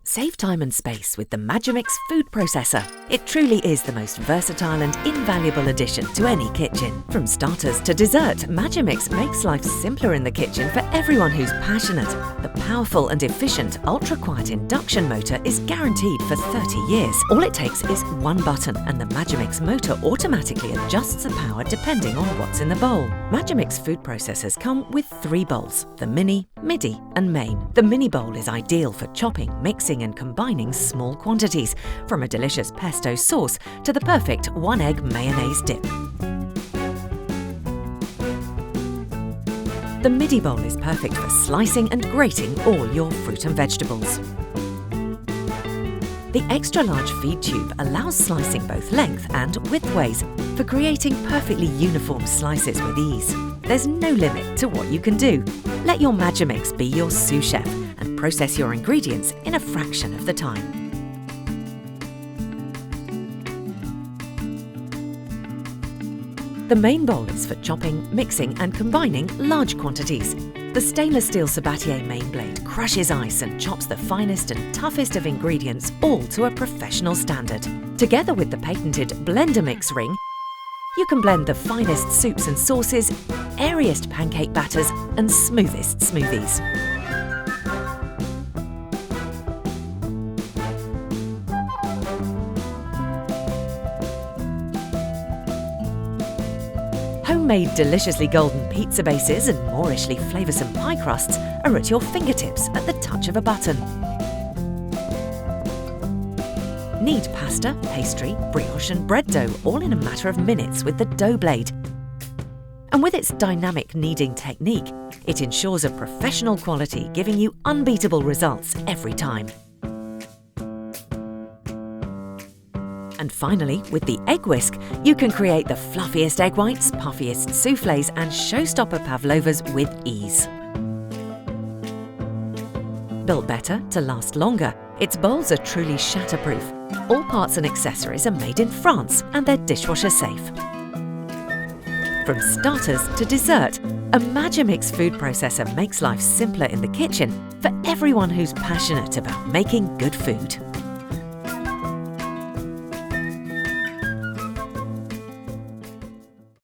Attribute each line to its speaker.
Speaker 1: Save time and space with the Magimix food processor. It truly is the most versatile and invaluable addition to any kitchen. From starters to dessert, Magimix makes life simpler in the kitchen for everyone who's passionate. The powerful and efficient ultra-quiet induction motor is guaranteed for 30 years. All it takes is one button and the Magimix motor automatically adjusts the power depending on what's in the bowl. Magimix food processors come with 3 bowls: the mini, midi and main. The mini bowl is ideal for chopping, mixing and combining small quantities, from a delicious pesto sauce to the perfect 1-egg mayonnaise dip. The midi bowl is perfect for slicing and grating all your fruit and vegetables. The extra-large feed tube allows slicing both length and widthways for creating perfectly uniform slices with ease. There's no limit to what you can do. Let your Magimix be your sous chef and process your ingredients in a fraction of the time. The main bowl is for chopping, mixing and combining large quantities. The stainless steel Sabatier main blade crushes ice and chops the finest and toughest of ingredients all to a professional standard. Together with the patented blender mix ring, you can blend the finest soups and sauces, airiest pancake batters and smoothest smoothies. Homemade deliciously golden pizza bases and moorishly flavoursome pie crusts are at your fingertips at the touch of a button. Knead pasta, pastry, brioche and bread dough all in a matter of minutes with the dough blade. And with its dynamic kneading technique, it ensures a professional quality, giving you unbeatable results every time. And finally, with the egg whisk, you can create the fluffiest egg whites, puffiest soufflés and showstopper pavlovas with ease. Built better to last longer, its bowls are truly shatterproof. All parts and accessories are made in France and they're dishwasher safe. From starters to dessert, a Magimix food processor makes life simpler in the kitchen for everyone who's passionate about making good food.